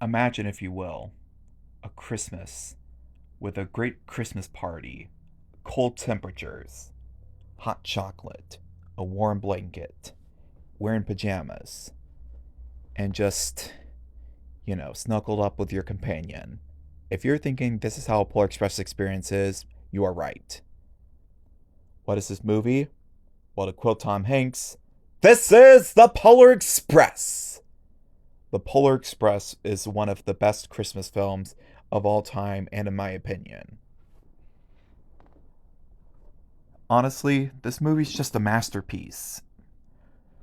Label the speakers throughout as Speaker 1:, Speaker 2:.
Speaker 1: Imagine, if you will, a Christmas with a great Christmas party, cold temperatures, hot chocolate, a warm blanket, wearing pajamas, and just, snuggled up with your companion. If you're thinking this is how a Polar Express experience is, you are right. What is this movie? Well, to quote Tom Hanks, this is the Polar Express! The Polar Express is one of the best Christmas films of all time, and in my opinion. Honestly, this movie's just a masterpiece.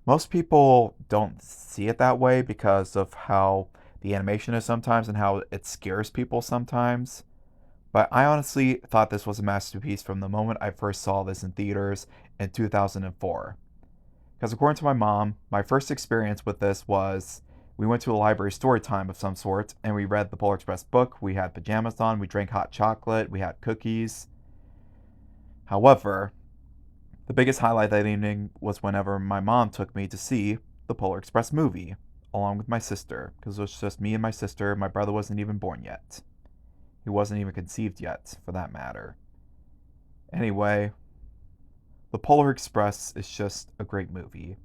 Speaker 1: Most people don't see it that way because of how the animation is sometimes and how it scares people sometimes. But I honestly thought this was a masterpiece from the moment I first saw this in theaters in 2004. Because according to my mom, my first experience with this was we went to a library story time of some sort and we read the Polar Express book. We had pajamas on, we drank hot chocolate, we had cookies. However, the biggest highlight that evening was whenever my mom took me to see the Polar Express movie, along with my sister, because it was just me and my sister. My brother wasn't even born yet. He wasn't even conceived yet, for that matter. Anyway, the Polar Express is just a great movie.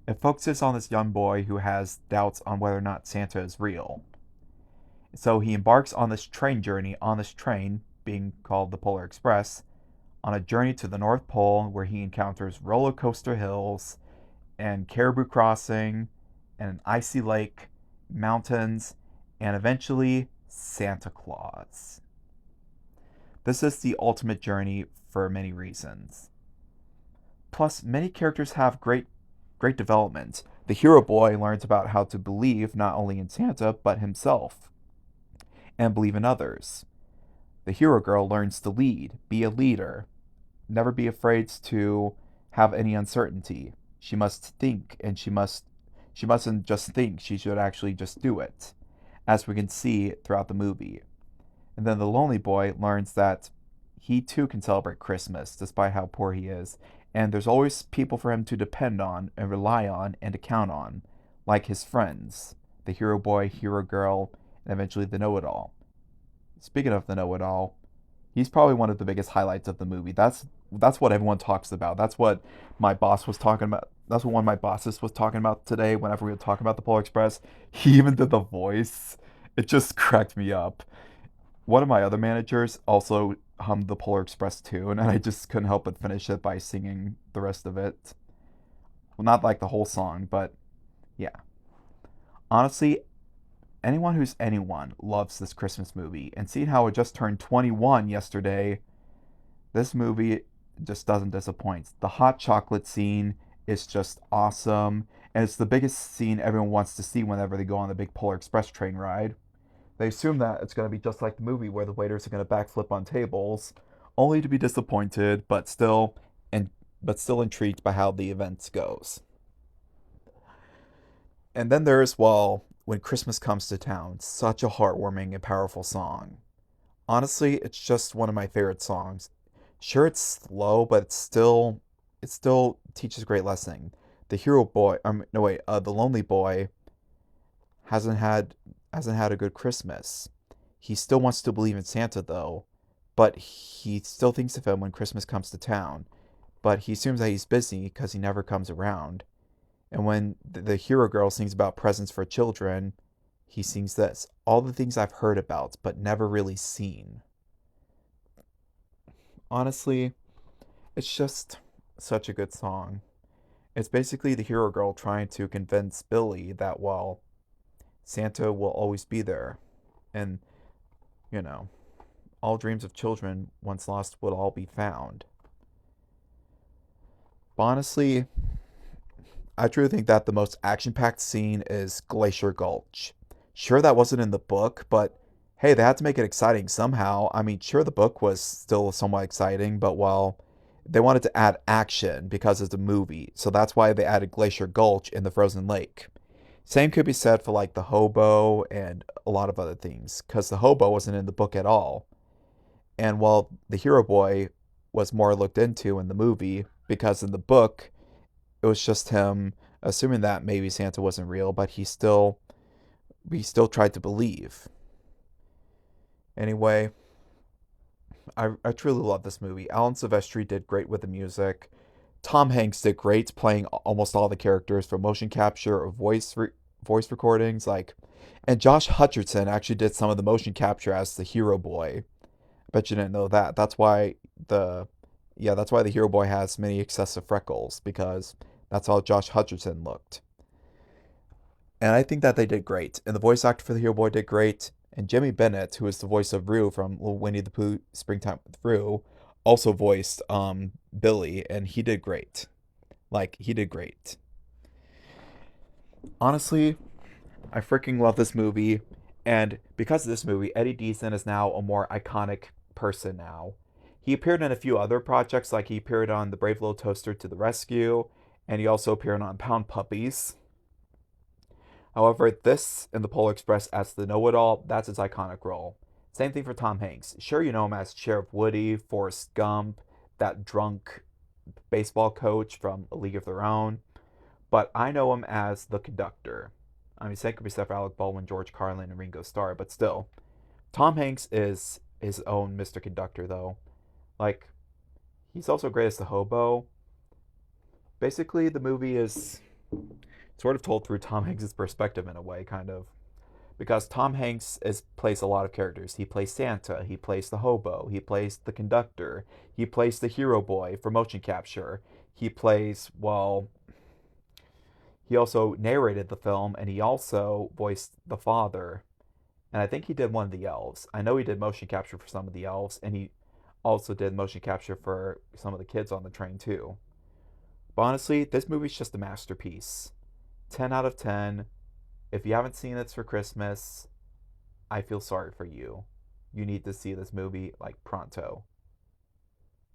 Speaker 1: It focuses on this young boy who has doubts on whether or not Santa is real. So he embarks on this train journey, on this train, being called the Polar Express, on a journey to the North Pole where he encounters roller coaster hills and Caribou Crossing and an icy lake, mountains, and eventually Santa Claus. This is the ultimate journey for many reasons. Plus, many characters have great development. The hero boy learns about how to believe not only in Santa, but himself, and believe in others. The hero girl learns to lead, be a leader, never be afraid to have any uncertainty. She must think, and she mustn't just think, she should actually just do it, as we can see throughout the movie. And then the lonely boy learns that he too can celebrate Christmas despite how poor he is, and there's always people for him to depend on and rely on and to count on, like his friends, the hero boy, hero girl, and eventually the know-it-all. Speaking of the know-it-all, he's probably one of the biggest highlights of the movie. That's what everyone talks about. That's what my boss was talking about. That's what one of my bosses was talking about today whenever we were talking about the Polar Express. He even did the voice. It just cracked me up. One of my other managers also hummed the Polar Express tune, and I just couldn't help but finish it by singing the rest of it. Well, not like the whole song, but yeah. Honestly, anyone who's anyone loves this Christmas movie, and seeing how it just turned 21 yesterday, this movie just doesn't disappoint. The hot chocolate scene is just awesome, and it's the biggest scene everyone wants to see whenever they go on the big Polar Express train ride. They assume that it's going to be just like the movie where the waiters are going to backflip on tables, only to be disappointed, but still intrigued by how the event goes. And then there's, well, When Christmas Comes to Town, such a heartwarming and powerful song. Honestly, it's just one of my favorite songs. Sure, it's slow, but it still teaches a great lesson. The hero boy, no wait, the lonely boy hasn't had hasn't had a good Christmas. He still wants to believe in Santa though, but he still thinks of him when Christmas comes to town. But he assumes that he's busy because he never comes around. And when the hero girl sings about presents for children, he sings this: all the things I've heard about but never really seen. Honestly, it's just such a good song. It's basically the hero girl trying to convince Billy that, well, Santa will always be there. And, you know, all dreams of children once lost will all be found. But honestly, I truly think that the most action packed scene is Glacier Gulch. Sure, that wasn't in the book, but hey, they had to make it exciting somehow. I mean, sure, the book was still somewhat exciting, but well, they wanted to add action because it's a movie, so that's why they added Glacier Gulch in the frozen lake. Same could be said for like the hobo and a lot of other things, because the hobo wasn't in the book at all. And while the hero boy was more looked into in the movie, because in the book it was just him assuming that maybe Santa wasn't real, but he still we still tried to believe. Anyway, I truly love this movie. Alan Silvestri did great with the music. Tom Hanks did great playing almost all the characters from motion capture or voice recordings. And Josh Hutcherson actually did some of the motion capture as the hero boy. I bet you didn't know that. The that's why the hero boy has many excessive freckles because that's how Josh Hutcherson looked. And I think that they did great. And the voice actor for the hero boy did great. And Jimmy Bennett, who is the voice of Roo from Little Winnie the Pooh Springtime with Roo, also voiced Billy, and he did great. He did great. Honestly, I freaking love this movie. And because of this movie, Eddie Deason is now a more iconic person now. He appeared in a few other projects, like he appeared on The Brave Little Toaster to the Rescue, and he also appeared on Pound Puppies. However, this in the Polar Express as the know-it-all, that's his iconic role. Same thing for Tom Hanks. Sure, you know him as Sheriff Woody, Forrest Gump, that drunk baseball coach from A League of Their Own, but I know him as the conductor. I mean, same could be said for Alec Baldwin, George Carlin, and Ringo Starr, but still, Tom Hanks is his own Mr. Conductor, though. Like, he's also great as the hobo. Basically, the movie is sort of told through Tom Hanks' perspective in a way, kind of. Because Tom Hanks plays a lot of characters. He plays Santa, he plays the hobo, he plays the conductor, he plays the hero boy for motion capture. He plays, well, he also narrated the film and he also voiced the father. And I think he did one of the elves. I know he did motion capture for some of the elves, and he also did motion capture for some of the kids on the train too. But honestly, this movie's just a masterpiece. 10 out of 10. If you haven't seen this for Christmas, I feel sorry for you. You need to see this movie like pronto.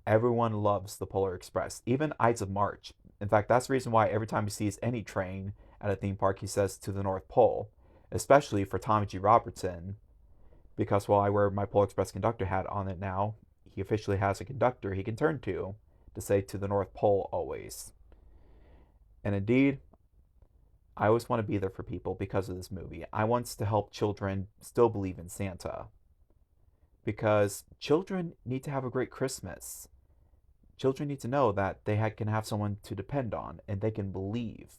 Speaker 1: Everyone loves the Polar Express, even Ides of March. In fact, that's the reason why every time he sees any train at a theme park, he says to the North Pole, especially for Tommy G. Robertson, because while I wear my Polar Express conductor hat on it now, he officially has a conductor he can turn to say to the North Pole always. And indeed, I always want to be there for people because of this movie. I want to help children still believe in Santa. Because children need to have a great Christmas. Children need to know that can have someone to depend on and they can believe.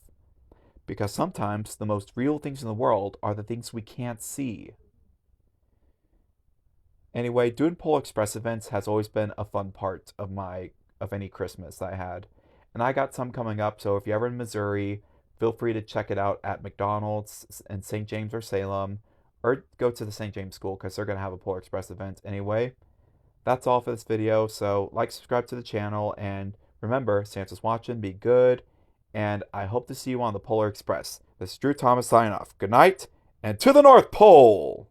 Speaker 1: Because sometimes the most real things in the world are the things we can't see. Anyway, doing Polar Express events has always been a fun part of any Christmas I had. And I got some coming up, so if you're ever in Missouri, feel free to check it out at McDonald's in St. James or Salem, or go to the St. James School because they're going to have a Polar Express event anyway. That's all for this video, so subscribe to the channel, and remember, Santa's watching, be good, and I hope to see you on the Polar Express. This is Drew Thomas signing off. Good night, and to the North Pole!